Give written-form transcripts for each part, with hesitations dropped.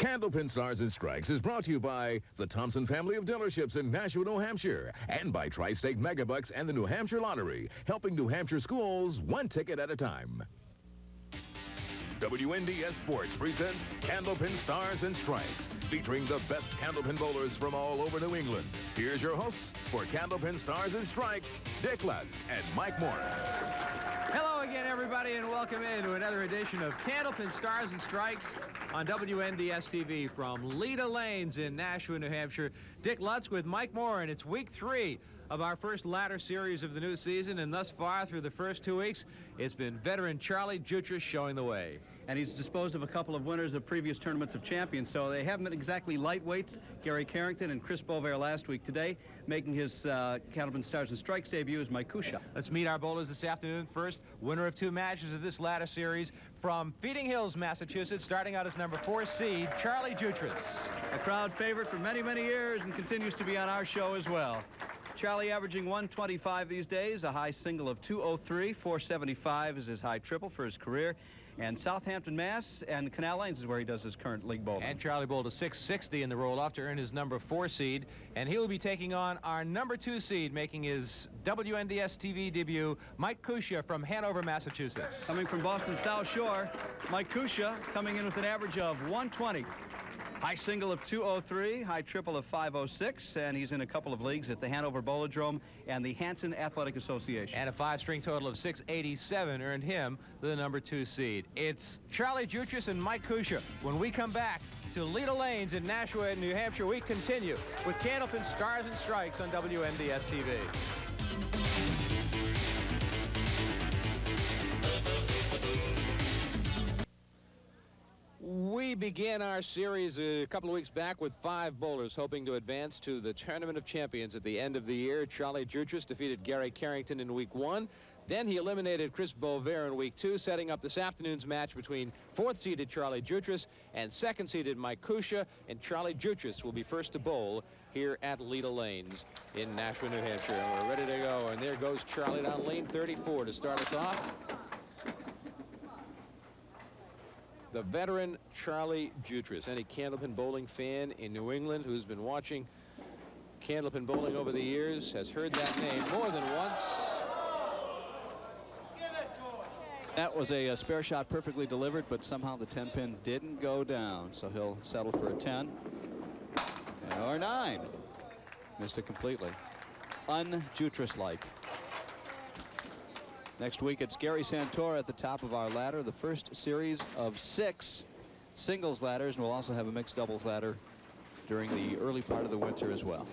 Candlepin Stars and Strikes is brought to you by the Thompson family of dealerships in Nashua, New Hampshire, and by Tri-State Megabucks and the New Hampshire Lottery, helping New Hampshire schools one ticket at a time. WNDS Sports presents Candlepin Stars and Strikes, featuring the best candlepin bowlers from all over New England. Here's your hosts for Candlepin Stars and Strikes, Dick Lutz and Mike Moore. Hello again, everybody, and welcome into another edition of Candlepin Stars and Strikes on WNDS TV from Leda Lanes in Nashua, New Hampshire. Dick Lutz with Mike Moore, and it's week 3 of our first ladder series of the new season, and thus far through the first 2 weeks, it's been veteran Charlie Jutras showing the way. And he's disposed of a couple of winners of previous tournaments of champions, so they haven't been exactly lightweights. Gary Carrington and Chris Bovair last week. Today, making his Candlepin Stars and Strikes debut is Mike Cuccia. Let's meet our bowlers this afternoon. First, winner of 2 matches of this ladder series from Feeding Hills, Massachusetts, starting out as number 4 seed, Charlie Jutras. A crowd favorite for many, many years and continues to be on our show as well. Charlie averaging 125 these days, a high single of 203, 475 is his high triple for his career. And Southampton, Mass. and Canal Lanes is where he does his current league bowling. And Charlie bowled a 660 in the roll-off to earn his number 4 seed. And he will be taking on our number 2 seed, making his WNDS TV debut, Mike Cuccia from Hanover, Massachusetts. Coming from Boston South Shore, Mike Cuccia coming in with an average of 120. High single of 203, high triple of 506, and he's in a couple of leagues at the Hanover Bowlodrome and the Hanson Athletic Association. And a 5-string total of 687 earned him the number 2 seed. It's Charlie Jutras and Mike Cuccia. When we come back to Leda Lanes in Nashua, New Hampshire, we continue with Candlepin Stars and Strikes on WNDS TV. We began our series a couple of weeks back with 5 bowlers hoping to advance to the Tournament of Champions at the end of the year. Charlie Jutras defeated Gary Carrington in week 1. Then he eliminated Chris Bovair in week 2, setting up this afternoon's match between 4th-seeded Charlie Jutras and 2nd-seeded Mike Cuccia. And Charlie Jutras will be first to bowl here at Leda Lanes in Nashua, New Hampshire. And we're ready to go. And there goes Charlie down lane 34 to start us off. The veteran Charlie Jutras. Any Candlepin bowling fan in New England who's been watching Candlepin bowling over the years has heard that name more than once. That was a spare shot perfectly delivered, but somehow the 10-pin didn't go down, so he'll settle for a 10 or 9. Missed it completely. Un-Jutras-like. Next week, it's Gary Santora at the top of our ladder, the first series of 6 singles ladders, and we'll also have a mixed doubles ladder during the early part of the winter as well.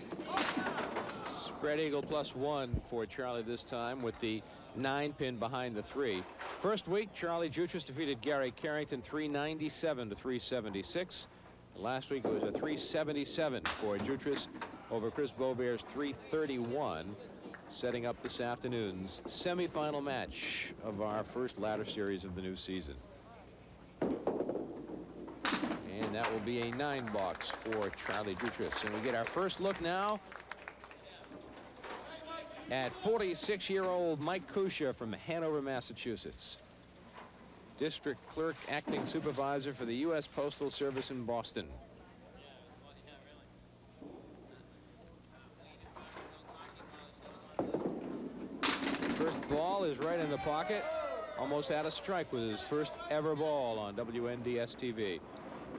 Spread eagle +1 for Charlie this time with the 9-pin behind the 3. First week, Charlie Jutras defeated Gary Carrington 397 to 376. Last week, it was a 377 for Jutras over Chris Bovair's 331. Setting up this afternoon's semifinal match of our first ladder series of the new season. And that will be a 9-box for Charlie Jutras. And we get our first look now at 46-year-old Mike Cuccia from Hanover, Massachusetts. District clerk, acting supervisor for the U.S. Postal Service in Boston. First ball is right in the pocket. Almost had a strike with his first ever ball on WNDS TV.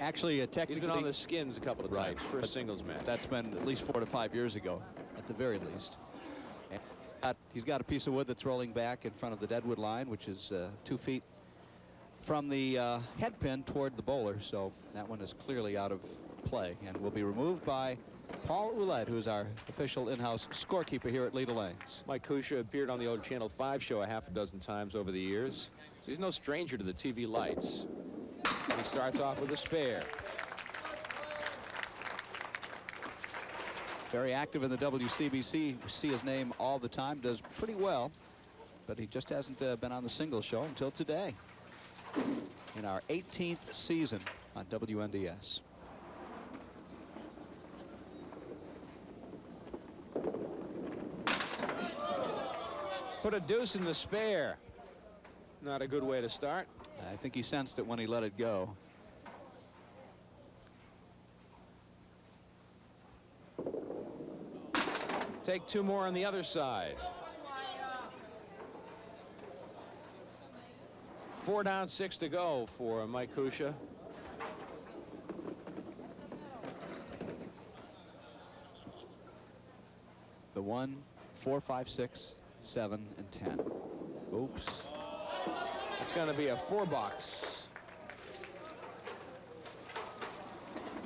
Actually, technically, he's been on the skins a couple of times. Right, First singles match. That's been at least 4 to 5 years ago, at the very least. And he's got a piece of wood that's rolling back in front of the deadwood line, which is 2 feet from the head pin toward the bowler. So that one is clearly out of play and will be removed by Paul Ouellette, who is our official in-house scorekeeper here at Leda Lanes. Mike Cuccia appeared on the old Channel 5 show a half a dozen times over the years, so he's no stranger to the TV lights. And he starts off with a spare. Very active in the WCBC. See his name all the time. Does pretty well, but he just hasn't been on the singles show until today in our 18th season on WNDS. Put a deuce in the spare. Not a good way to start. I think he sensed it when he let it go. take 2 more on the other side. 4 down, 6 to go for Mike Cuccia. The 1, 4, 5, 6, 7, and 10. Oops. It's going to be a 4-box.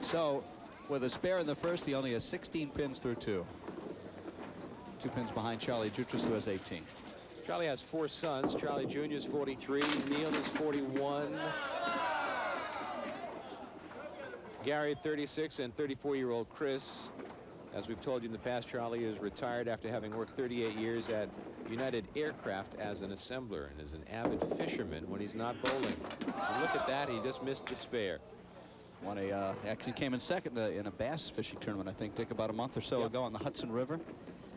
So, with a spare in the first, he only has 16 pins through 2. 2 pins behind Charlie Jutras, who has 18. Charlie has 4 sons. Charlie Jr. is 43. Neil is 41. Gary, 36, and 34-year-old Chris. As we've told you in the past, Charlie is retired after having worked 38 years at United Aircraft as an assembler and is an avid fisherman when he's not bowling. And look at that, he just missed the spare. Actually came in second in a bass fishing tournament, I think, Dick, about a month or so ago on the Hudson River.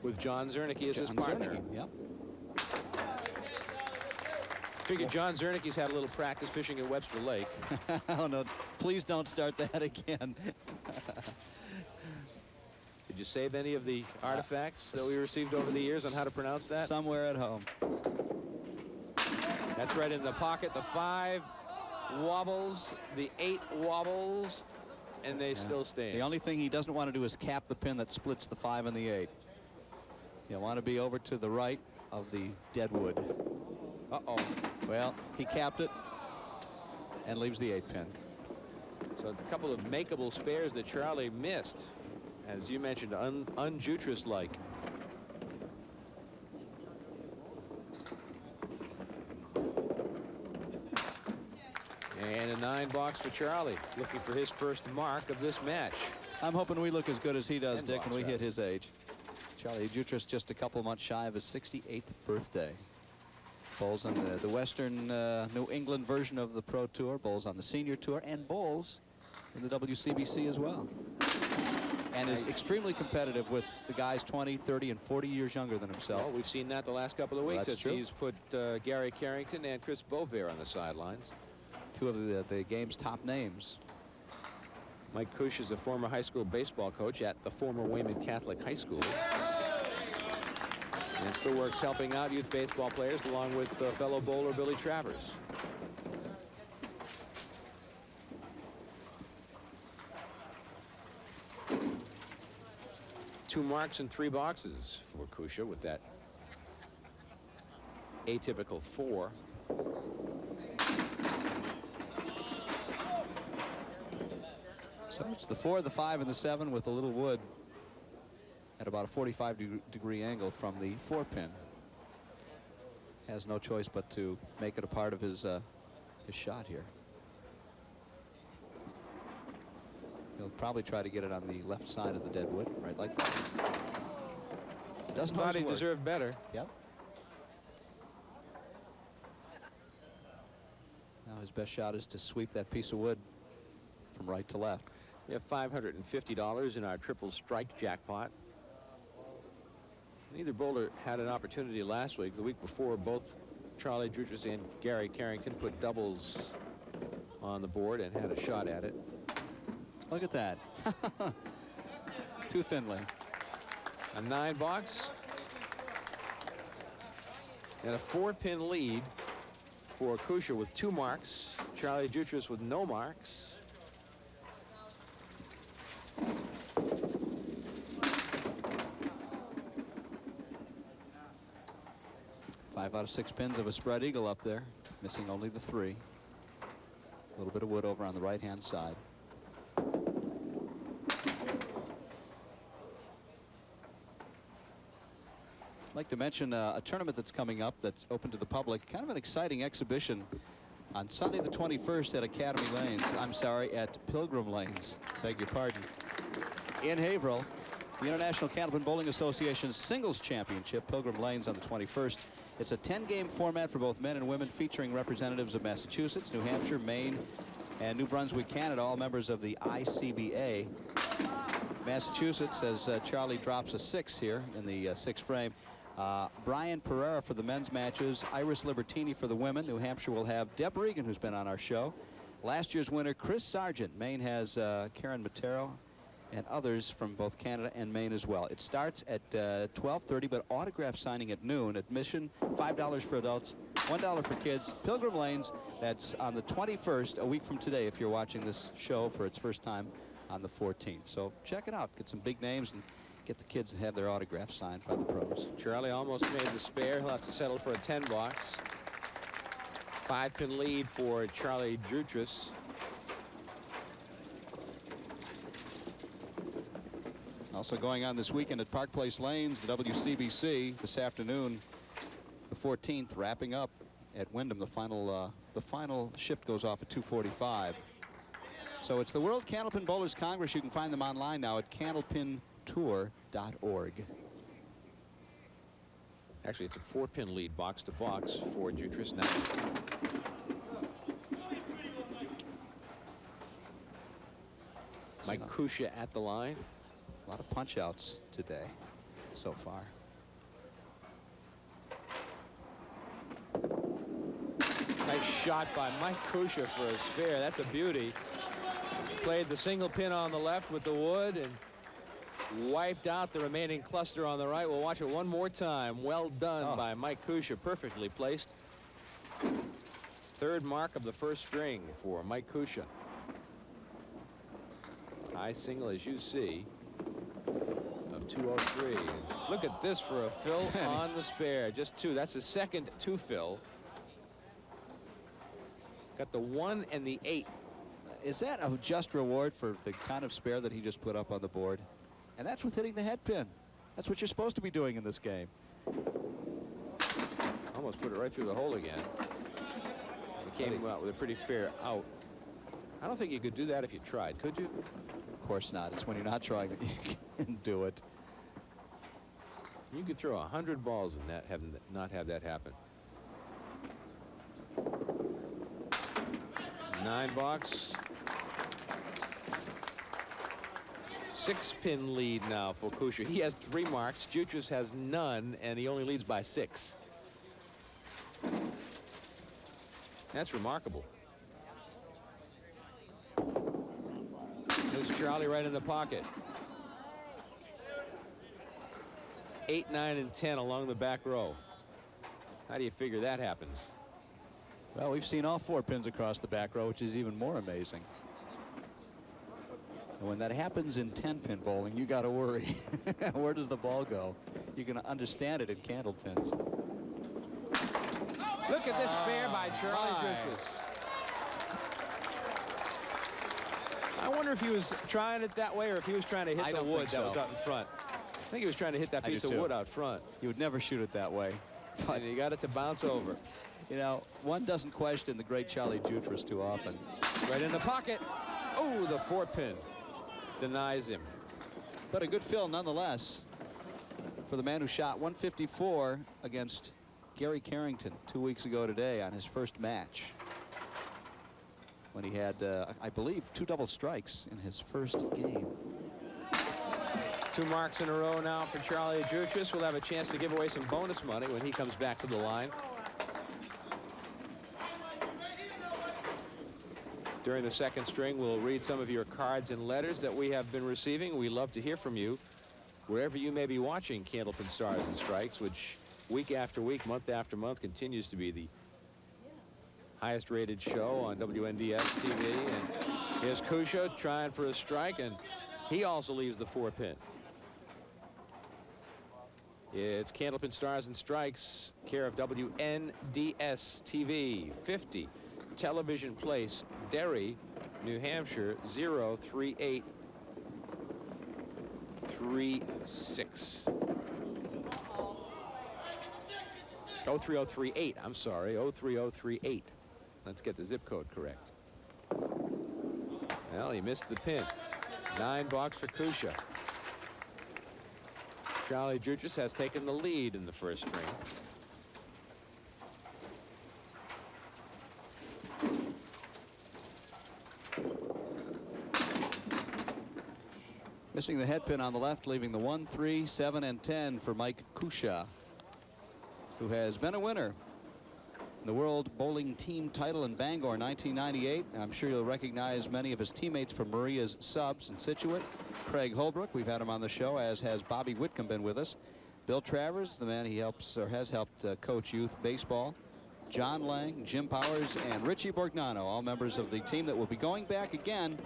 With John Zernicke as his partner. Yep. Figured John Zernicke's had a little practice fishing at Webster Lake. Oh, no, please don't start that again. Did you save any of the artifacts that we received over the years on how to pronounce that? Somewhere at home. That's right in the pocket. The 5 wobbles, the 8 wobbles, and they still stand. The only thing he doesn't want to do is cap the pin that splits the 5 and the 8. You want to be over to the right of the deadwood. Uh-oh. Well, he capped it and leaves the 8 pin. So a couple of makeable spares that Charlie missed. As you mentioned, un-Jutras-like. And a 9-box for Charlie, looking for his first mark of this match. I'm hoping we look as good as he does, Dick, when we hit rather. his age. Charlie Jutras just a couple months shy of his 68th birthday. Bowls on the Western New England version of the Pro Tour, bowls on the Senior Tour, and bowls in the WCBC as well. And is extremely competitive with the guys 20, 30, and 40 years younger than himself. Well, we've seen that the last couple of weeks as true. he's put Gary Carrington and Chris Bovair on the sidelines. 2 of the game's top names. Mike Cuccia is a former high school baseball coach at the former Wayman Catholic High School. And still works helping out youth baseball players along with fellow bowler Billy Travers. Two marks and 3 boxes for Cuccia with that atypical 4. So it's the 4, the 5, and the 7 with a little wood at about a 45-degree angle from the 4 pin. Has no choice but to make it a part of his shot here. He'll probably try to get it on the left side of the deadwood, right like that. Doesn't Thought he deserved better. Yep. Now his best shot is to sweep that piece of wood from right to left. We have $550 in our triple strike jackpot. Neither bowler had an opportunity last week. The week before, both Charlie Jutras and Gary Carrington put doubles on the board and had a shot at it. Look at that. Too thinly. A 9-box and a 4-pin lead for Cuccia with 2 marks. Charlie Jutras with no marks. Five out of 6 pins of a spread eagle up there, missing only the 3. A little bit of wood over on the right-hand side. I'd like to mention a tournament that's coming up that's open to the public. Kind of an exciting exhibition on Sunday the 21st at Academy Lanes. I'm sorry, at Pilgrim Lanes. Beg your pardon. In Haverhill, the International Candlepin Bowling Association's Singles Championship, Pilgrim Lanes on the 21st. It's a 10-game format for both men and women, featuring representatives of Massachusetts, New Hampshire, Maine, and New Brunswick, Canada, all members of the ICBA. Massachusetts, as Charlie drops a 6 here in the 6th frame. Brian Pereira for the men's matches, Iris Libertini for the women. New Hampshire will have Deb Regan, who's been on our show. Last year's winner, Chris Sargent. Maine has Karen Matero. and others from both Canada and Maine as well. It starts at 12:30, but autograph signing at noon. Admission $5 for adults, $1 for kids. Pilgrim Lanes, that's on the 21st, a week from today, if you're watching this show for its first time on the 14th. So check it out. Get some big names and get the kids to have their autographs signed by the pros. Charlie almost made the spare. He'll have to settle for a 10 box. 5-pin lead for Charlie Jutras. Also going on this weekend at Park Place Lanes, the WCBC this afternoon, the 14th, wrapping up at Wyndham. The final shift goes off at 2:45. So it's the World Candlepin Bowlers Congress. You can find them online now at candlepintour.org. Actually, it's a 4-pin lead, box to box, for Jutras now. Mike Cuccia at the line. A lot of punch outs today so far. Nice shot by Mike Cuccia for a spare. That's a beauty. Played the single pin on the left with the wood and wiped out the remaining cluster on the right. We'll watch it one more time. Well done by Mike Cuccia. Perfectly placed. Third mark of the first string for Mike Cuccia. High single, as you see, of 203. Look at this for a fill on the spare. Just two. That's the second two fill. Got the 1 and the 8. Is that a just reward for the kind of spare that he just put up on the board? And that's with hitting the head pin. That's what you're supposed to be doing in this game. Almost put it right through the hole again. He came out with a pretty fair out. I don't think you could do that if you tried, could you? Of course not. It's when you're not trying that you can do it. You could throw 100 balls and not have that happen. 9 box. 6-pin lead now for Cuccia. He has 3 marks. Jutras has none, and he only leads by 6. That's remarkable. There's Charlie right in the pocket. 8, 9, and 10 along the back row. How do you figure that happens? Well, we've seen all 4 pins across the back row, which is even more amazing. And when that happens in 10-pin bowling, you got to worry. Where does the ball go? You can understand it in candle pins. Look at this spare by Charlie Jutras. I wonder if he was trying it that way or if he was trying to hit the wood that was out in front. I think he was trying to hit that piece of wood out front. You would never shoot it that way. But he got it to bounce over. You know, one doesn't question the great Charlie Jutras too often. Right in the pocket. Oh, the 4-pin denies him. But a good fill nonetheless for the man who shot 154 against Gary Carrington 2 weeks ago today on his first match, when he had, I believe, 2 double strikes in his first game. 2 marks in a row now for Charlie Jutras. We'll have a chance to give away some bonus money when he comes back to the line. During the second string, we'll read some of your cards and letters that we have been receiving. We love to hear from you wherever you may be watching Candlepin Stars and Strikes, which week after week, month after month, continues to be the highest rated show on WNDS TV. And here's Cuccia trying for a strike, and he also leaves the 4-pin. It's Candlepin Stars and Strikes, care of WNDS TV, 50 Television Place, Derry, New Hampshire, 03836. 03038, I'm sorry, 03038. Let's get the zip code correct. Well, he missed the pin. 9 box for Cuccia. Charlie Jutras has taken the lead in the first string. Missing the head pin on the left, leaving the 1, 3, 7, and 10 for Mike Cuccia, who has been a winner the World Bowling Team title in Bangor 1998. I'm sure you'll recognize many of his teammates from Maria's subs in Scituate. Craig Holbrook, we've had him on the show, as has Bobby Whitcomb been with us. Bill Travers, the man he helps or has helped coach youth baseball. John Lang, Jim Powers, and Richie Borgnano, all members of the team that will be going back again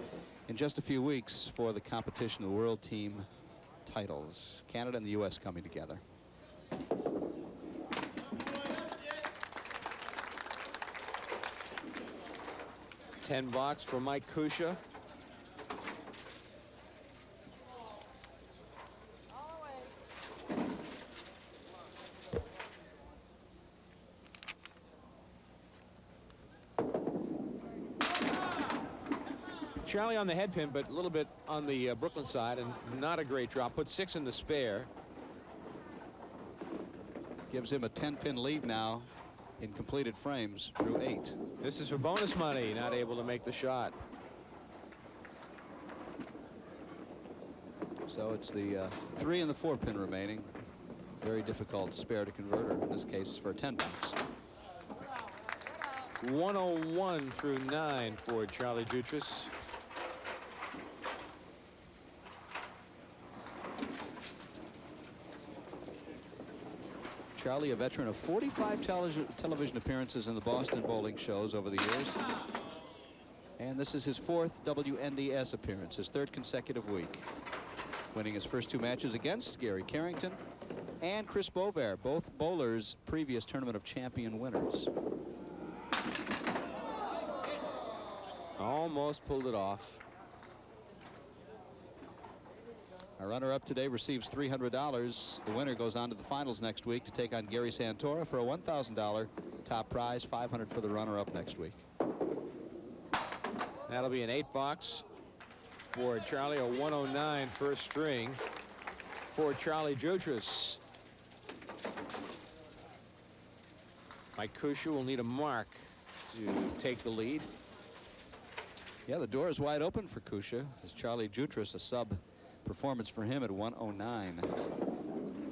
in just a few weeks for the competition of the World Team titles. Canada and the U.S. coming together. $10 for Mike Cuccia. Charlie on the head pin, but a little bit on the Brooklyn side, and not a great drop. Put 6 in the spare. Gives him a 10-pin lead now in completed frames through 8. This is for bonus money. Not able to make the shot. So it's the 3 and the 4-pin remaining. Very difficult spare to convert, or in this case for $10. 101 through 9 for Charlie Jutras. Charlie, a veteran of 45 television appearances in the Boston bowling shows over the years. And this is his 4th WNDS appearance, his 3rd consecutive week. Winning his first 2 matches against Gary Carrington and Chris Bovair, both bowlers previous Tournament of Champion winners. Almost pulled it off. Our runner-up today receives $300. The winner goes on to the finals next week to take on Gary Santora for a $1,000 top prize, $500 for the runner-up next week. That'll be an $8 for Charlie, a 109 first string for Charlie Jutras. Mike Cuccia will need a mark to take the lead. Yeah, the door is wide open for Cuccia, as Charlie Jutras, a sub performance for him at 109.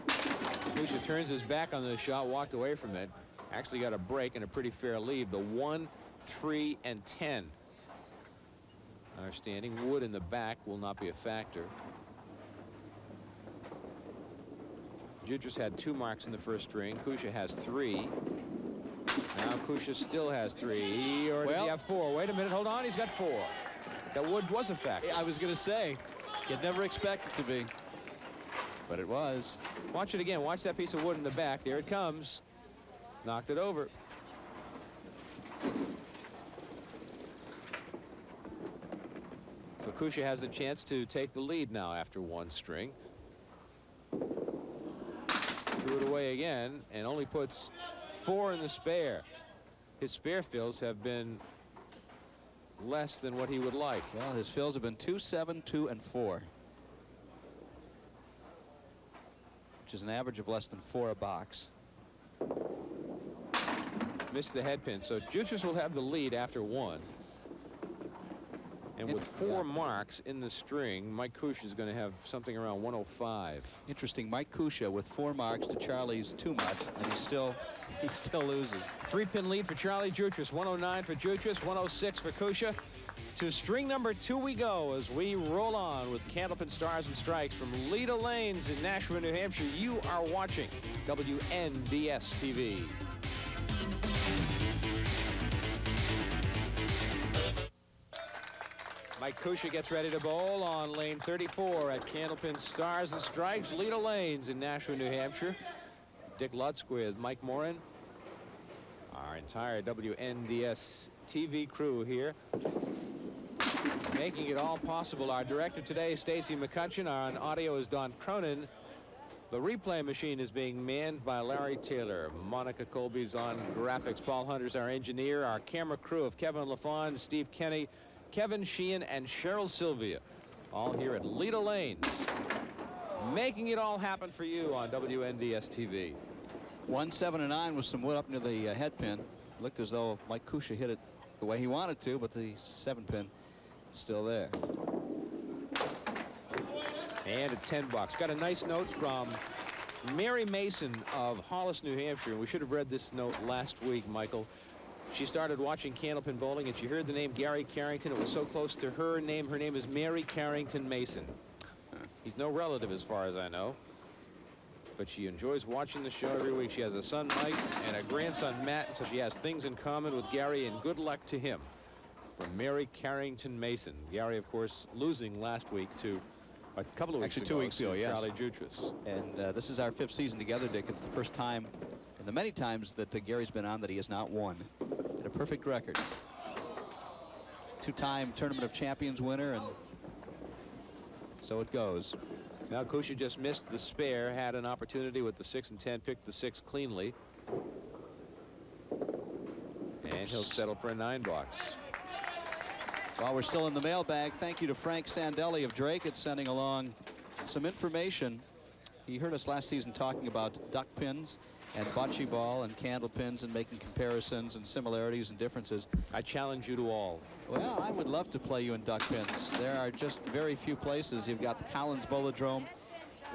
Cuccia turns his back on the shot, walked away from it, actually got a break and a pretty fair lead. The 1, 3, and 10 are standing. Wood in the back will not be a factor. Jutras had 2 marks in the first string. Cuccia has 3. Now Cuccia still has 3, or does he have 4? Wait a minute, hold on, he's got 4. That wood was a factor. I was going to say, you'd never expect it to be, but it was. Watch it again. Watch that piece of wood in the back. There it comes. Knocked it over. So Cuccia has a chance to take the lead now after 1 string. Threw it away again and only puts 4 in the spare. His spare fills have been less than what he would like. Well, his fills have been 2, 7, 2, and 4, which is an average of less than 4 a box. Missed the head pin, so Jutras will have the lead after 1. And with 4 marks in the string, Mike Cuccia is going to have something around 105. Interesting. Mike Cuccia with 4 marks to Charlie's 2 marks, and he still loses. 3-pin lead for Charlie Jutras. 109 for Jutras, 106 for Cuccia. To string number 2 we go as we roll on with Candlepin Stars and Strikes from Leda Lanes in Nashua, New Hampshire. You are watching WNDS TV. Mike Cuccia gets ready to bowl on lane 34 at Candlepin Stars and Strikes, Leda Lanes in Nashua, New Hampshire. Dick Lutz with Mike Morin, our entire WNDS TV crew here, making it all possible. Our director today, Stacy McCutcheon. On audio is Don Cronin. The replay machine is being manned by Larry Taylor. Monica Colby's on graphics. Paul Hunter's our engineer. Our camera crew of Kevin LaFawn, Steve Kenny, Kevin Sheehan, and Cheryl Sylvia, all here at Leda Lanes, making it all happen for you on WNDS TV. 1, 7, and 9 with some wood up near the head pin. Looked as though Mike Cuccia hit it the way he wanted to, but the 7-pin is still there. And a $10. Got a nice note from Mary Mason of Hollis, New Hampshire. We should have read this note last week, Michael. She started watching Candlepin bowling, and she heard the name Gary Carrington. It was so close to her name. Her name is Mary Carrington Mason. He's no relative as far as I know, but she enjoys watching the show every week. She has a son, Mike, and a grandson, Matt, so she has things in common with Gary, and good luck to him. From Mary Carrington Mason. Gary, of course, losing last week to a couple of weeks ago. 2 weeks ago, yes. Charlie Jutras. And this is our 5th season together, Dick. It's the first time in the many times that Gary's been on that he has not won. Had a perfect record. 2-time Tournament of Champions winner, and so it goes. Now Cuccia just missed the spare, had an opportunity with the 6 and 10, picked the 6 cleanly. And he'll settle for a 9 box. While we're still in the mailbag, thank you to Frank Sandelli of Drake. It's sending along some information. He heard us last season talking about duck pins and bocce ball and candle pins and making comparisons and similarities and differences. I challenge you to all. Well, I would love to play you in duck pins. There are just very few places. You've got the Collins Bowlodrome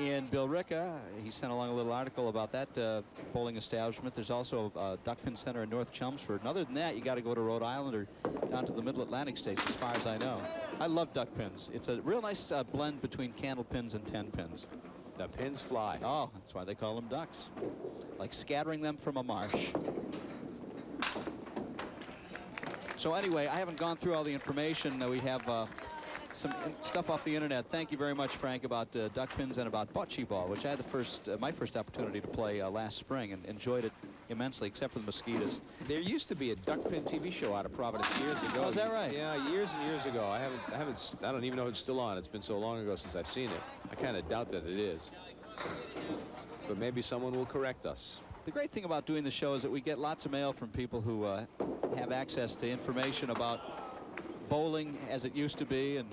in Billerica. He sent along a little article about that bowling establishment. There's also a duck pin center in North Chelmsford. And other than that, you got to go to Rhode Island or down to the Middle Atlantic states, as far as I know. I love duck pins. It's a real nice blend between candle pins and 10 pins. The pins fly. Oh, that's why they call them ducks. Like scattering them from a marsh. So anyway, I haven't gone through all the information. We have some stuff off the internet. Thank you very much, Frank, about duck pins and about bocce ball, which I had my first opportunity to play last spring and enjoyed it immensely, except for the mosquitoes. There used to be a duck pin TV show out of Providence years ago. Oh, is that right? Yeah, years and years ago. I don't even know if it's still on. It's been so long ago since I've seen it. I kind of doubt that it is. But maybe someone will correct us. The great thing about doing the show is that we get lots of mail from people who have access to information about bowling as it used to be and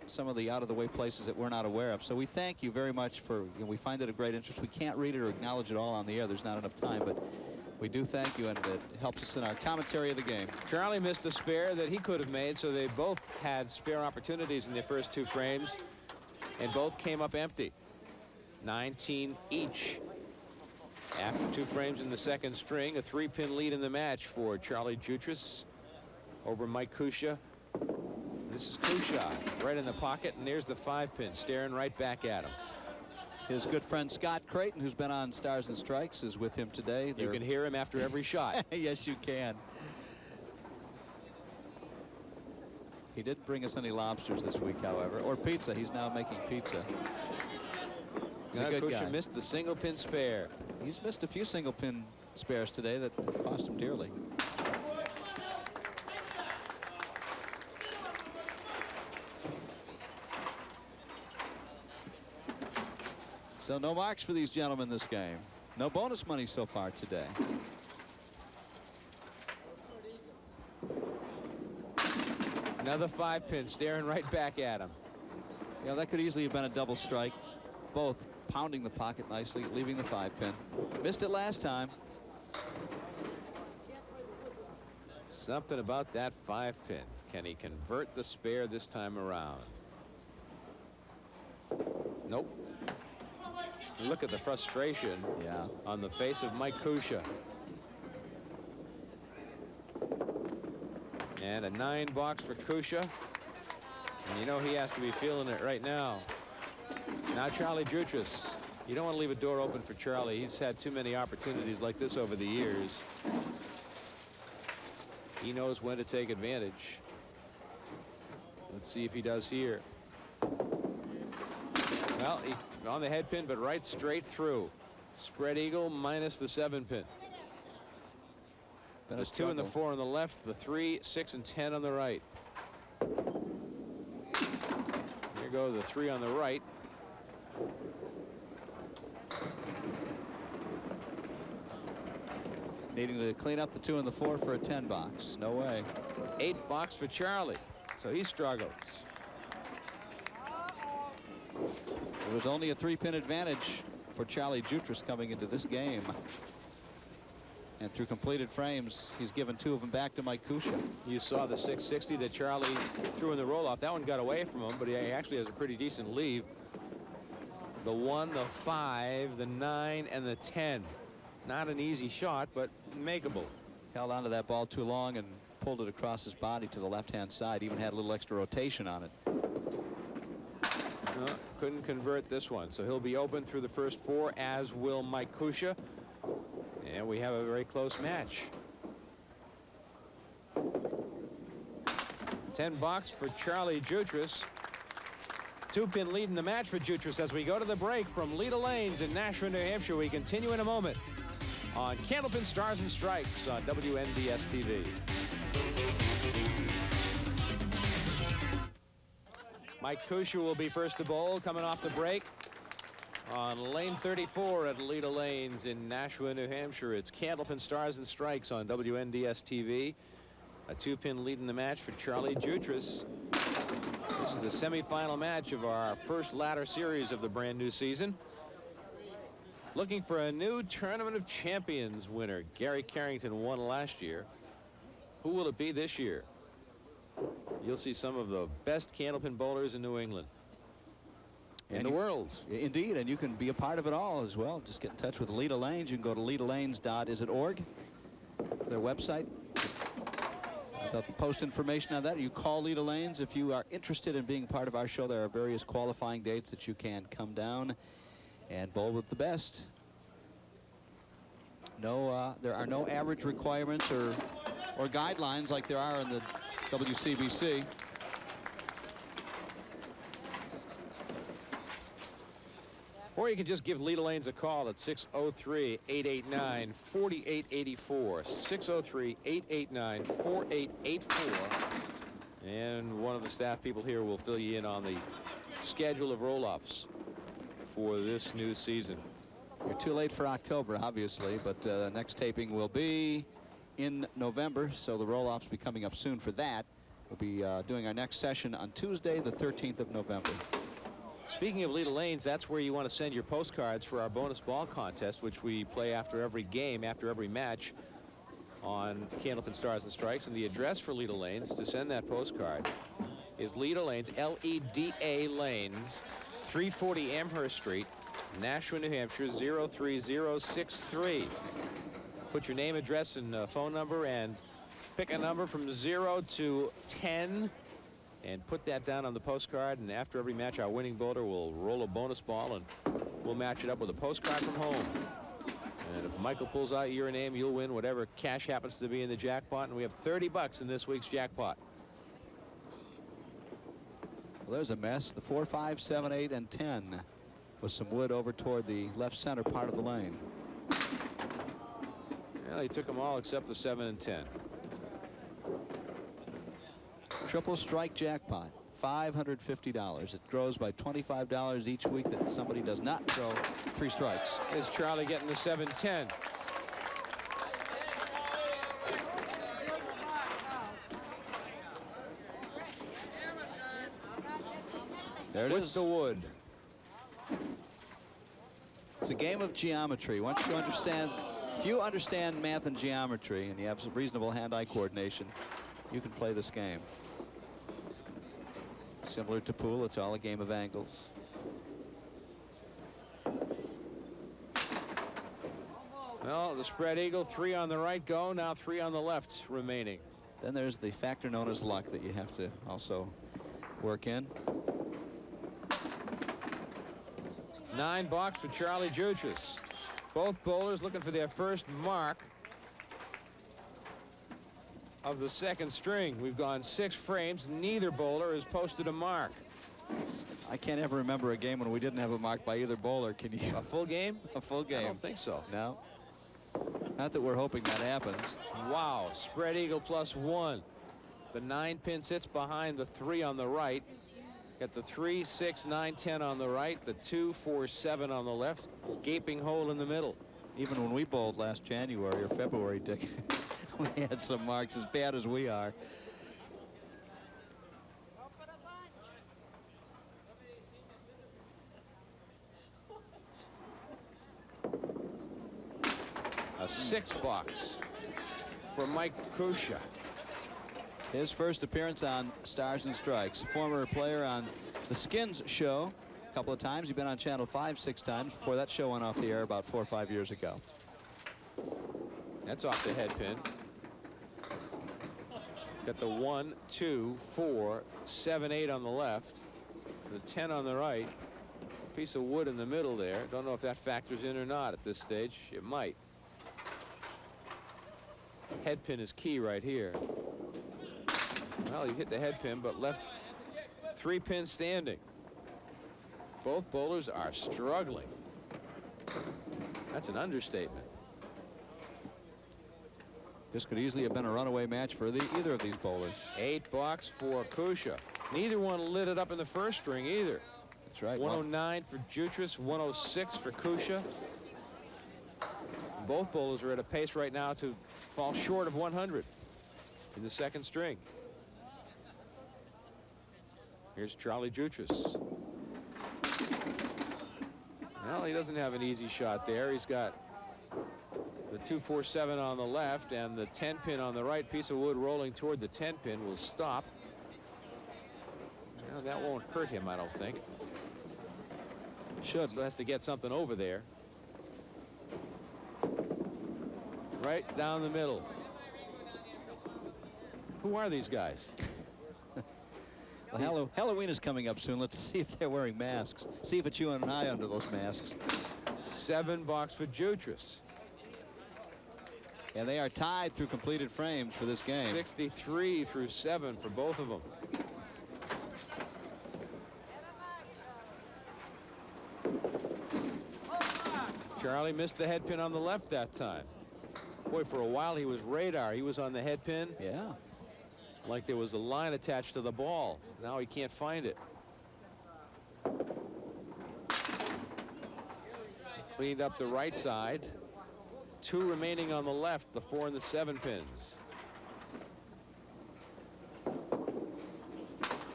some of the out-of-the-way places that we're not aware of. So we thank you very much for, we find it of great interest. We can't read it or acknowledge it all on the air. There's not enough time, but we do thank you, and it helps us in our commentary of the game. Charlie missed a spare that he could have made, so they both had spare opportunities in their first 2 frames, and both came up empty. 19 each. After 2 frames in the second string, a 3-pin lead in the match for Charlie Jutras over Mike Cuccia. This is Cuccia right in the pocket, and there's the 5-pin staring right back at him. His good friend Scott Creighton, who's been on Stars and Strikes, is with him today. You can hear him after every shot. Yes, you can. He didn't bring us any lobsters this week, however, or pizza. He's now making pizza. He's a good guy. Cuccia missed the single-pin spare. He's missed a few single-pin spares today that cost him dearly. So no marks for these gentlemen this game. No bonus money so far today. Another 5-pin staring right back at him. Yeah, that could easily have been a double strike. Both pounding the pocket nicely, leaving the 5-pin. Missed it last time. Something about that 5-pin. Can he convert the spare this time around? Nope. Look at the frustration on the face of Mike Cuccia. And a 9 box for Cuccia. And you know he has to be feeling it right now. Now Charlie Jutras. You don't want to leave a door open for Charlie. He's had too many opportunities like this over the years. He knows when to take advantage. Let's see if he does here. Well, he on the head pin, but right straight through. Spread eagle minus the 7-pin. There's 2 and the 4 on the left, the 3, 6, and 10 on the right. Here go the 3 on the right. Needing to clean up the 2 and the 4 for a 10 box. No way. 8 box for Charlie. So he struggles. It was only a 3-pin advantage for Charlie Jutras coming into this game. And through completed frames, he's given 2 of them back to Mike Cuccia. You saw the 660 that Charlie threw in the roll-off. That one got away from him, but he actually has a pretty decent lead. The 1, the 5, the 9, and the 10. Not an easy shot, but makeable. Held onto that ball too long and pulled it across his body to the left-hand side. Even had a little extra rotation on it. Couldn't convert this one, so he'll be open through the first 4, as will Mike Cuccia. And we have a very close match. $10 for Charlie Jutras. 2-pin lead in the match for Jutras as we go to the break from Leda Lanes in Nashua, New Hampshire. We continue in a moment on Candlepin Stars and Strikes on WNDS TV. Mike Cuccia will be first to bowl coming off the break on lane 34 at Leda Lanes in Nashua, New Hampshire. It's Candlepin Stars and Strikes on WNDS TV. A 2-pin lead in the match for Charlie Jutras. This is the semifinal match of our first ladder series of the brand new season. Looking for a new Tournament of Champions winner. Gary Carrington won last year. Who will it be this year? You'll see some of the best candlepin bowlers in New England. In the world. Indeed, and you can be a part of it all as well. Just get in touch with Leda Lanes. You can go to ledalanes.org, their website. They'll post information on that. You call Leda Lanes if you are interested in being part of our show. There are various qualifying dates that you can come down and bowl with the best. No, there are no average requirements or guidelines like there are in the WCBC. Or you can just give Leda Lanes a call at 603-889-4884. 603-889-4884. And one of the staff people here will fill you in on the schedule of roll-offs for this new season. You're too late for October, obviously, but next taping will be in November, so the roll-offs will be coming up soon for that. We'll be doing our next session on Tuesday, the 13th of November. Speaking of Leda Lanes, that's where you want to send your postcards for our bonus ball contest, which we play after every game, after every match on Candlepin Stars and Strikes. And the address for Leda Lanes to send that postcard is Leda Lanes, L-E-D-A Lanes, 340 Amherst Street, Nashua, New Hampshire, 03063. Put your name, address, and phone number, and pick a number from 0 to 10. And put that down on the postcard, and after every match our winning bowler will roll a bonus ball and we'll match it up with a postcard from home. And if Michael pulls out your name, you'll win whatever cash happens to be in the jackpot, and we have $30 in this week's jackpot. Well, there's a mess. The 4, 5, 7, 8, and 10 with some wood over toward the left center part of the lane. Well, he took them all except the 7 and 10. Triple strike jackpot, $550. It grows by $25 each week that somebody does not throw 3 strikes. Is Charlie getting the 7-10? There it is. With the wood. It's a game of geometry. Once you understand, if you understand math and geometry and you have some reasonable hand-eye coordination, you can play this game. Similar to pool, it's all a game of angles. Well, the spread eagle, 3 on the right go, now 3 on the left remaining. Then there's the factor known as luck that you have to also work in. $9 for Charlie Jutras. Both bowlers looking for their first mark of the second string. We've gone 6 frames. Neither bowler has posted a mark. I can't ever remember a game when we didn't have a mark by either bowler. Can you? A full game? A full game. I don't think so. No. Not that we're hoping that happens. Wow. Spread eagle +1. The 9-pin sits behind the 3 on the right. Got the 3, 6, 9, 10 on the right. The 2, 4, 7 on the left. Gaping hole in the middle. Even when we bowled last January or February, Dick, we had some marks as bad as we are. A $6 for Mike Cuccia. His first appearance on Stars and Strikes. Former player on the Skins show. couple of times. He's been on Channel 5 6 times before that show went off the air about 4 or 5 years ago. That's off the head pin. Got the 1, 2, 4, 7, 8 on the left. The 10 on the right. Piece of wood in the middle there. Don't know if that factors in or not at this stage. It might. Head pin is key right here. Well, he hit the head pin, but left 3 pins standing. Both bowlers are struggling. That's an understatement. This could easily have been a runaway match for either of these bowlers. $8 for Cuccia. Neither one lit it up in the first string either. That's right. 109 for Jutras, 106 for Cuccia. Both bowlers are at a pace right now to fall short of 100 in the second string. Here's Charlie Jutras. Well, he doesn't have an easy shot there. He's got the 2-4-7 on the left and the 10 pin on the right. Piece of wood rolling toward the 10 pin will stop. Well, that won't hurt him, I don't think. Should. So has to get something over there. Right down the middle. Who are these guys? Well, Halloween is coming up soon. Let's see if they're wearing masks. See if it's you and an eye under those masks. $7 for Jutras. And they are tied through completed frames for this game. 63 through 7 for both of them. Charlie missed the head pin on the left that time. Boy, for a while he was radar. He was on the head pin. Yeah. Like there was a line attached to the ball. Now he can't find it. Cleaned up the right side. 2 remaining on the left, the 4 and the 7 pins.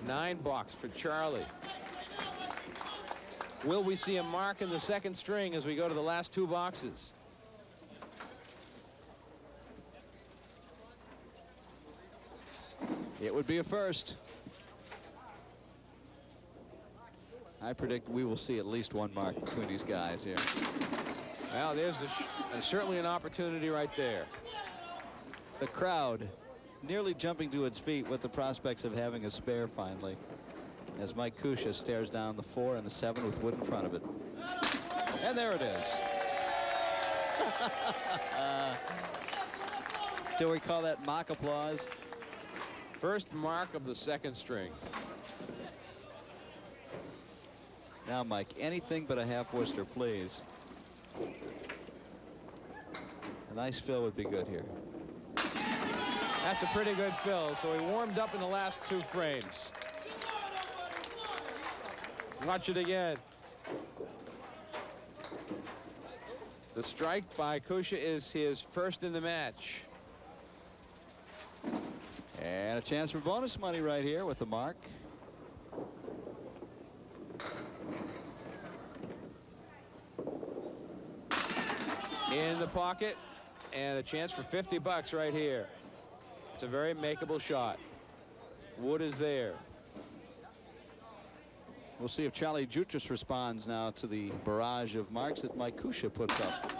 $9 for Charlie. Will we see a mark in the second string as we go to the last 2 boxes? It would be a first. I predict we will see at least 1 mark between these guys here. Well, there's certainly an opportunity right there. The crowd nearly jumping to its feet with the prospects of having a spare finally, as Mike Cuccia stares down the 4 and the 7 with wood in front of it. And there it is. Do we call that mock applause? First mark of the second string. Now, Mike, anything but a half Worcester, please. A nice fill would be good here. That's a pretty good fill. So he warmed up in the last 2 frames. Watch it again. The strike by Cuccia is his first in the match. And a chance for bonus money right here with the mark. In the pocket, and a chance for $50 right here. It's a very makeable shot. Wood is there. We'll see if Charlie Jutras responds now to the barrage of marks that Mike Cuccia puts up.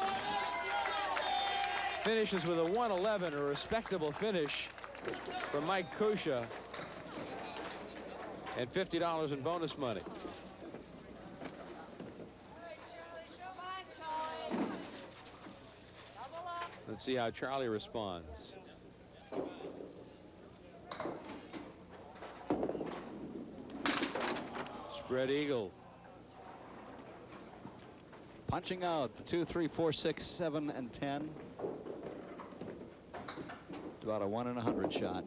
Finishes with a 111, a respectable finish for Mike Cuccia, and $50 in bonus money. Let's see how Charlie responds. Spread eagle. Punching out the 2, 3, 4, 6, 7, and 10. About a 1 in 100 shot.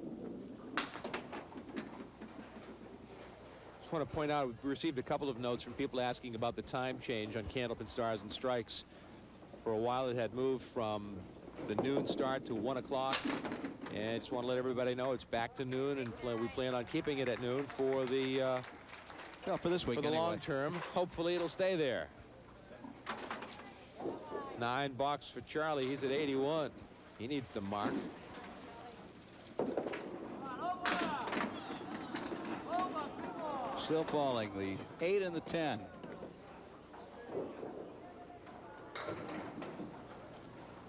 Just want to point out we received a couple of notes from people asking about the time change on Candlepin Stars and Strikes. For a while it had moved from the noon start to 1 o'clock, and just want to let everybody know it's back to noon, and we plan on keeping it at noon for the for this week, for the anyway. long term. Hopefully it'll stay there. $9 for Charlie. He's at 81. He needs the mark. Still falling. The 8 and the 10.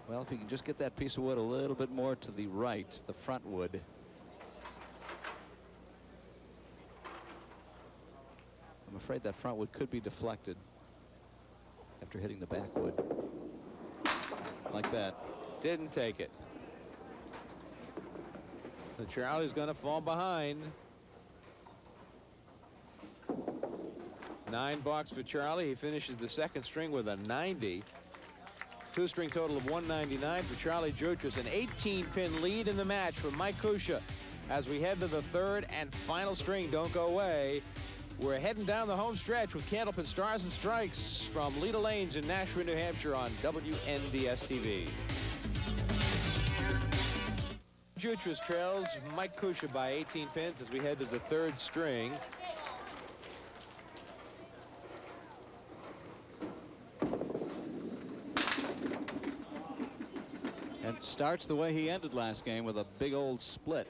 Well, if he can just get that piece of wood a little bit more to the right, the front wood. I'm afraid that front wood could be deflected after hitting the back wood. Like that. Didn't take it. So Charlie's going to fall behind. $9 for Charlie. He finishes the second string with a 90. Two-string total of 199 for Charlie Jutras. An 18-pin lead in the match for Mike Cuccia. As we head to the third and final string, don't go away. We're heading down the home stretch with Candlepin Stars and Strikes from Leda Lanes in Nashua, New Hampshire on WNDS-TV. Jutras trails Mike Cuccia by 18 pins as we head to the third string. And starts the way he ended last game with a big old split.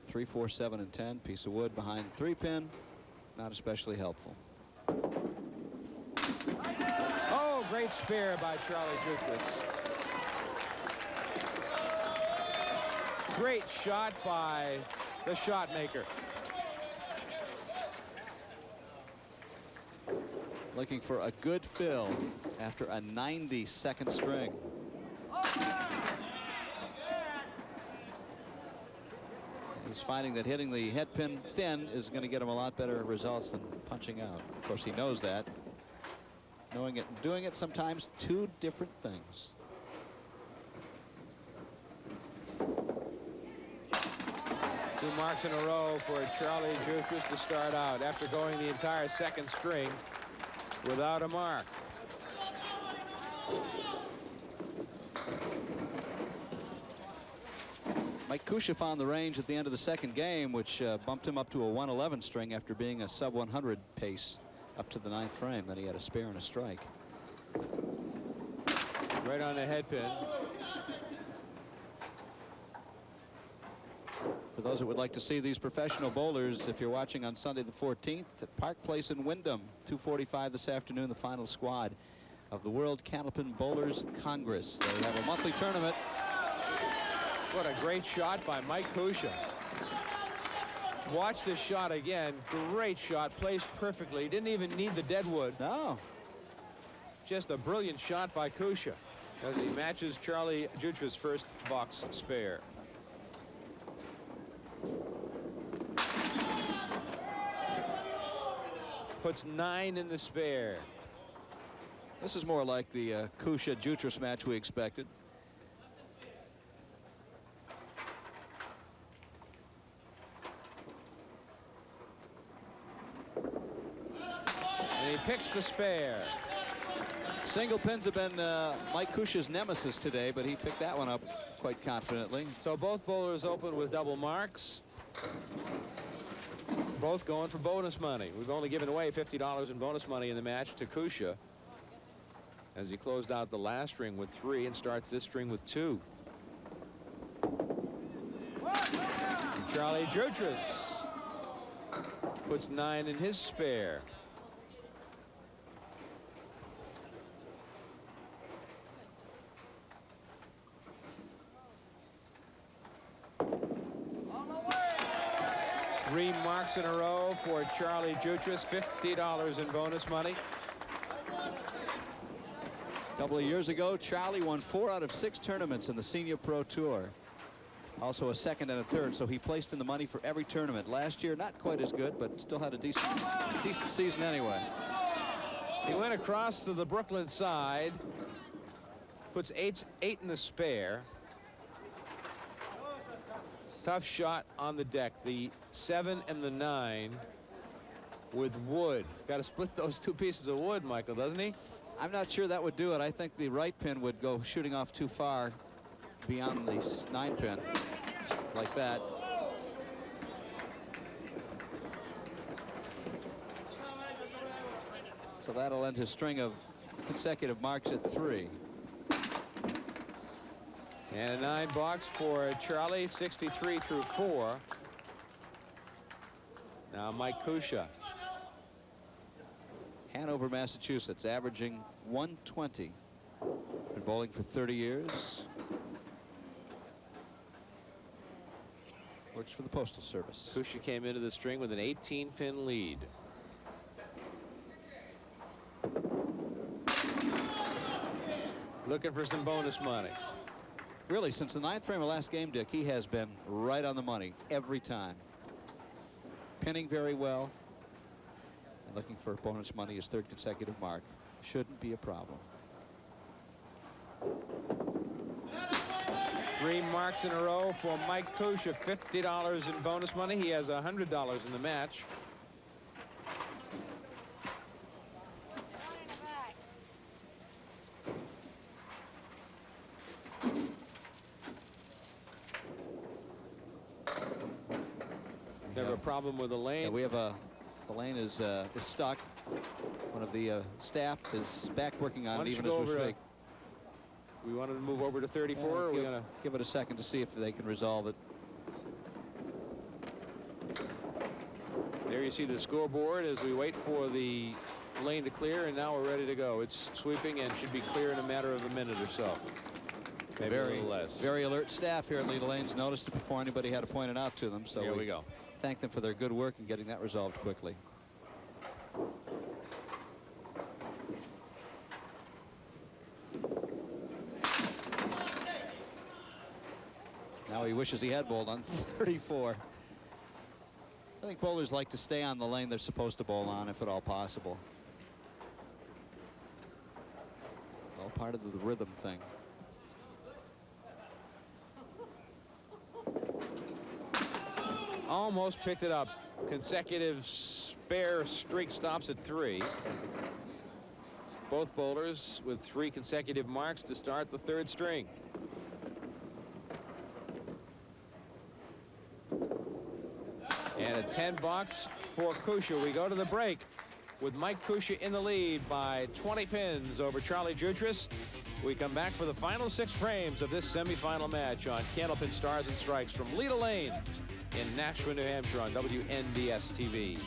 3, 4, 7, and 10. Piece of wood behind the 3-pin. Not especially helpful. Oh, great spare by Charlie Jutras. Great shot by the shot maker. Looking for a good fill after a 92nd string. He's finding that hitting the head pin thin is going to get him a lot better results than punching out. Of course, he knows that. Knowing it and doing it, sometimes two different things. Two marks in a row for Charlie Jutras to start out after going the entire second string without a mark. Mike Cuccia found the range at the end of the second game, which bumped him up to a 111 string after being a sub 100 pace up to the 9th frame. Then he had a spare and a strike. Right on the head pin. For those that would like to see these professional bowlers, if you're watching on Sunday the 14th at Park Place in Wyndham, 2:45 this afternoon, the final squad of the World Candlepin Bowlers Congress. They have a monthly tournament. What a great shot by Mike Cuccia. Watch this shot again. Great shot, placed perfectly. Didn't even need the deadwood. No. Just a brilliant shot by Cuccia as he matches Charlie Jutras' first box spare. Puts 9 in the spare. This is more like the Cuccia-Jutras match we expected. And he picks the spare. Single pins have been Mike Cuccia's nemesis today, but he picked that one up quite confidently. So both bowlers open with double marks. Both going for bonus money. We've only given away $50 in bonus money in the match to Cuccia as he closed out the last string with 3 and starts this string with 2. And Charlie Jutras puts 9 in his spare. Three marks in a row for Charlie Jutras, $50 in bonus money. A couple of years ago, Charlie won 4 out of 6 tournaments in the Senior Pro Tour. Also a second and a third, so he placed in the money for every tournament. Last year, not quite as good, but still had a decent season anyway. He went across to the Brooklyn side, puts 8 in the spare. Tough shot on the deck. The 7 and the 9 with wood. Got to split those 2 pieces of wood, Michael, doesn't he? I'm not sure that would do it. I think the right pin would go shooting off too far beyond the 9 pin, like that. So that'll end his string of consecutive marks at 3. And a $9 for Charlie, 63 through 4. Now Mike Cuccia. Hanover, Massachusetts, averaging 120. Been bowling for 30 years. Works for the Postal Service. Cuccia came into the string with an 18-pin lead. Looking for some bonus money. Really, since the 9th frame of last game, Dick, he has been right on the money every time. Pinning very well. And looking for bonus money, his 3rd consecutive mark. Shouldn't be a problem. 3 marks in a row for Mike Cuccia. $50 in bonus money. He has $100 in the match. Never a problem with the lane. Yeah, we have the lane is stuck. One of the staff is back working on it even as we speak. We wanted to move over to 34. Or we're going to give it a second to see if they can resolve it. There you see the scoreboard as we wait for the lane to clear, and now we're ready to go. It's sweeping and should be clear in a matter of a minute or so. Maybe a little less. Very alert staff here at Leda Lanes. Noticed it before anybody had to point it out to them. So here we go. Thank them for their good work in getting that resolved quickly. Now he wishes he had bowled on 34. I think bowlers like to stay on the lane they're supposed to bowl on, if at all possible. All part of the rhythm thing. Almost picked it up. Consecutive spare streak stops at 3. Both bowlers with 3 consecutive marks to start the 3rd string. And a 10 box for Cuccia. We go to the break with Mike Cuccia in the lead by 20 pins over Charlie Jutras. We come back for the final 6 frames of this semifinal match on Candlepin Stars and Strikes from Leda Lanes in Nashua, New Hampshire on WNDS TV.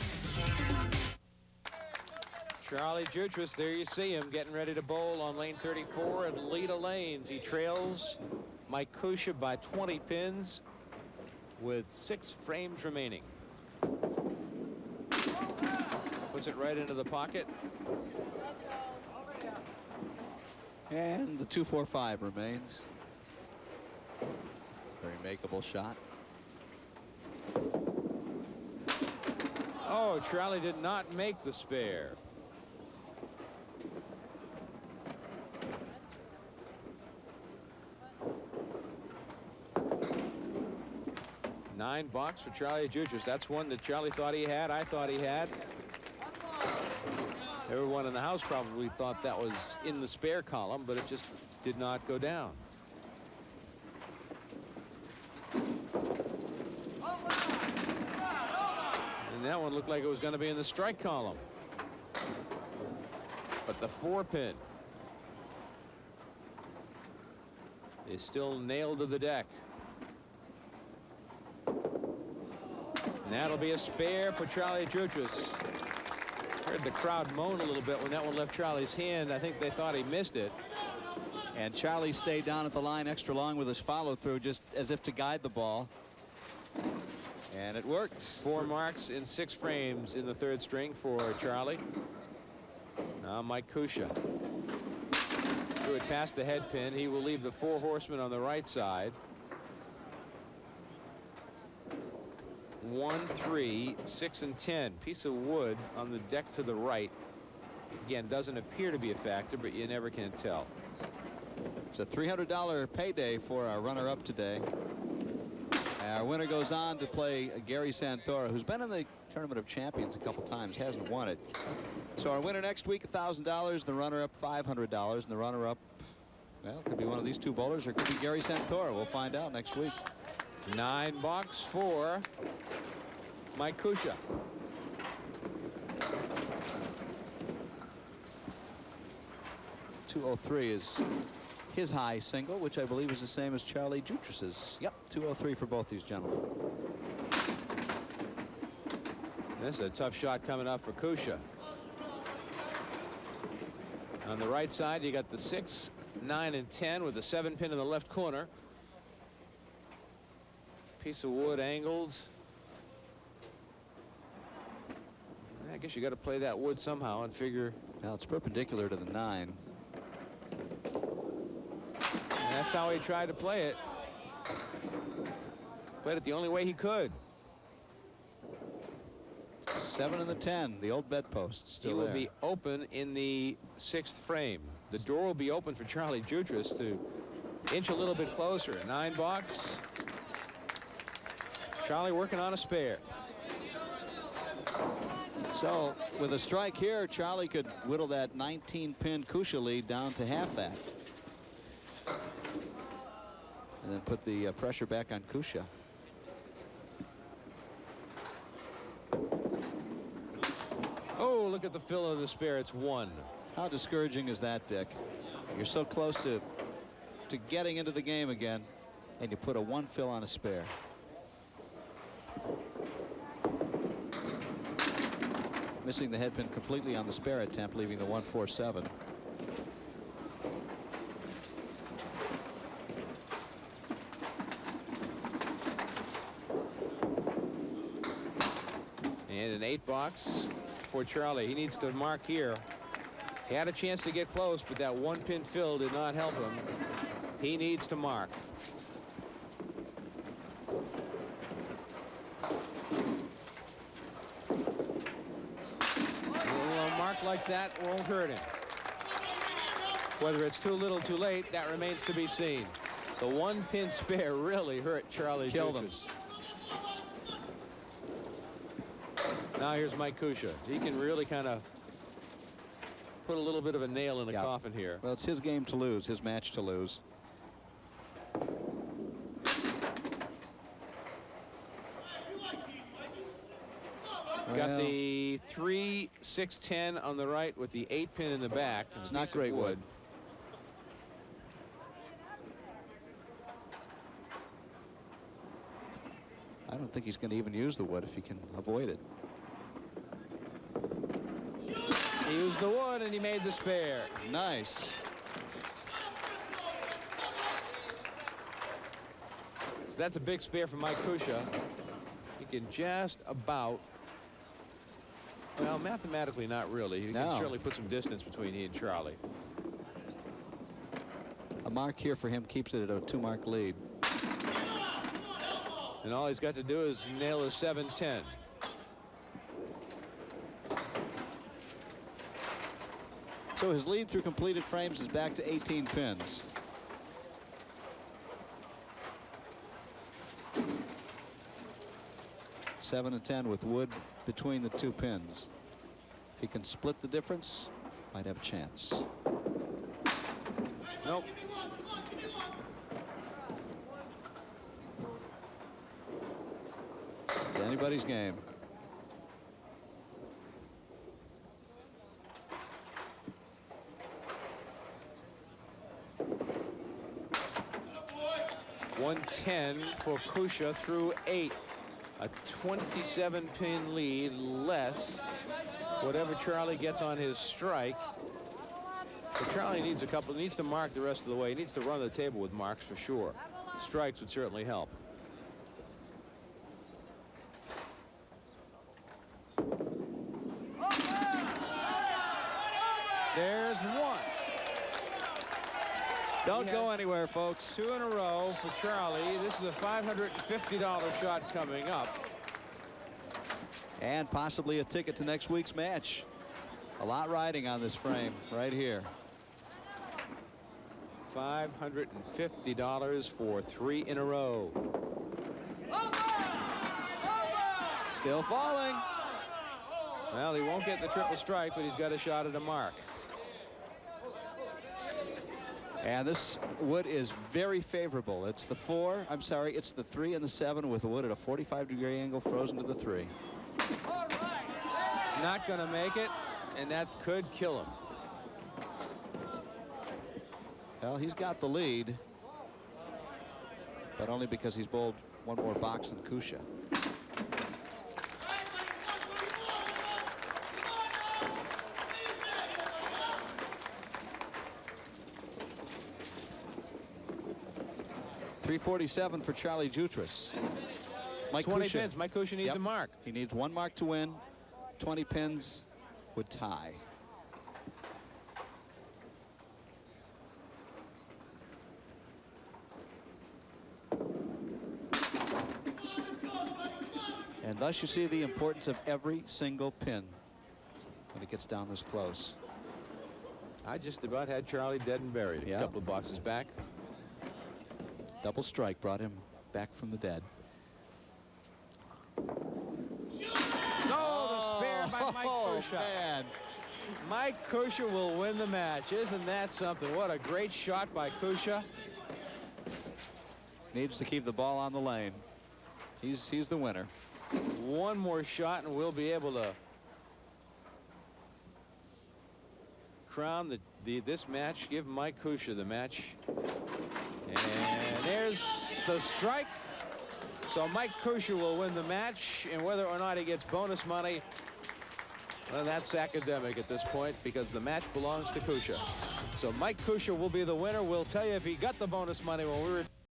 Charlie Jutras, there you see him getting ready to bowl on lane 34 at Leda Lanes. He trails Mike Cuccia by 20 pins with 6 frames remaining. Puts it right into the pocket. And the 2-4-5 remains. Very makeable shot. Oh, Charlie did not make the spare. $9 for Charlie Jutras. That's one that Charlie thought he had. I thought he had. Everyone in the house probably thought that was in the spare column, but it just did not go down. And that one looked like it was going to be in the strike column. But the 4-pin is still nailed to the deck. And that'll be a spare for Charlie Jutras. Heard the crowd moan a little bit when that one left Charlie's hand. I think they thought he missed it. And Charlie stayed down at the line extra long with his follow-through, just as if to guide the ball. And it worked. 4 marks in 6 frames in the 3rd string for Charlie. Now Mike Cuccia. Threw it past the head pin. He will leave the 4 horsemen on the right side. 1, 3, 6, and 10. Piece of wood on the deck to the right. Again, doesn't appear to be a factor, but you never can tell. It's a $300 payday for our runner-up today. Our winner goes on to play Gary Santora, who's been in the Tournament of Champions a couple times, hasn't won it. So our winner next week, $1,000. The runner-up, $500. And the runner-up, well, could be one of these 2 bowlers, or it could be Gary Santora. We'll find out next week. $9 for Mike Cuccia. .203 is his high single, which I believe is the same as Charlie Jutras's. Yep, .203 for both these gentlemen. This is a tough shot coming up for Cuccia. On the right side, you got the 6, 9, and 10 with the 7-pin in the left corner. Piece of wood angled. I guess you got to play that wood somehow and figure. Now it's perpendicular to the 9. And that's how he tried to play it. Played it the only way he could. 7 and the 10, the old bedpost still He will there. be open in the 6th frame. The door will be open for Charlie Jutras to inch a little bit closer. 9 box. Charlie working on a spare. So with a strike here, Charlie could whittle that 19-pin Cuccia lead down to half that. And then put the pressure back on Cuccia. Oh, look at the fill of the spare. It's 1. How discouraging is that, Dick? You're so close to getting into the game again, and you put a 1 fill on a spare. Missing the headpin completely on the spare attempt, leaving the 1-4-7. And an 8 box for Charlie. He needs to mark here. He had a chance to get close, but that 1-pin fill did not help him. He needs to mark. A mark like that won't hurt him. Whether it's too little, too late, that remains to be seen. The 1-pin spare really hurt Charlie. Killed him. Now here's Mike Cuccia. He can really kind of put a little bit of a nail in the coffin here. Well, it's his game to lose, his match to lose. Got the 3, 6, 10 on the right with the 8-pin in the back. It's not great wood. I don't think he's going to even use the wood if he can avoid it. He used the wood and he made the spare. Nice. So that's a big spare for Mike Cuccia. He can just about, well, mathematically not really. He can surely put some distance between he and Charlie. A mark here for him keeps it at a 2-mark lead. And all he's got to do is nail his 7-10. So his lead through completed frames is back to 18 pins. Seven and 10 with wood between the 2 pins. If he can split the difference, might have a chance. Nope. It's anybody's game. .110 for Cuccia through 8. A 27-pin lead less whatever Charlie gets on his strike. But Charlie needs needs to mark the rest of the way. He needs to run the table with marks for sure. Strikes would certainly help. There's 1. Don't go anywhere, folks. 2 in a row for Charlie. This is a $550 shot coming up. And possibly a ticket to next week's match. A lot riding on this frame right here. $550 for 3 in a row. Still falling. Well, he won't get the triple strike, but he's got a shot at a mark. And this wood is very favorable. It's the 3 and the 7 with the wood at a 45-degree angle frozen to the 3. Not going to make it, and that could kill him. Well, he's got the lead, but only because he's bowled 1 more box than Cuccia. 347 for Charlie Jutras. Mike 20 Cuccia. pins. Mike Cuccia needs a mark. He needs 1 mark to win. 20 pins would tie. And thus you see the importance of every single pin when it gets down this close. I just about had Charlie dead and buried. A couple of boxes back. Double strike brought him back from the dead. No, the spare by Mike Cuccia. Man. Mike Cuccia will win the match. Isn't that something? What a great shot by Cuccia. Needs to keep the ball on the lane. He's the winner. One more shot and we'll be able to crown this match. Give Mike Cuccia the match. And there's the strike. So Mike Cuccia will win the match, and whether or not he gets bonus money, well, that's academic at this point because the match belongs to Cuccia. So Mike Cuccia will be the winner. We'll tell you if he got the bonus money when we return.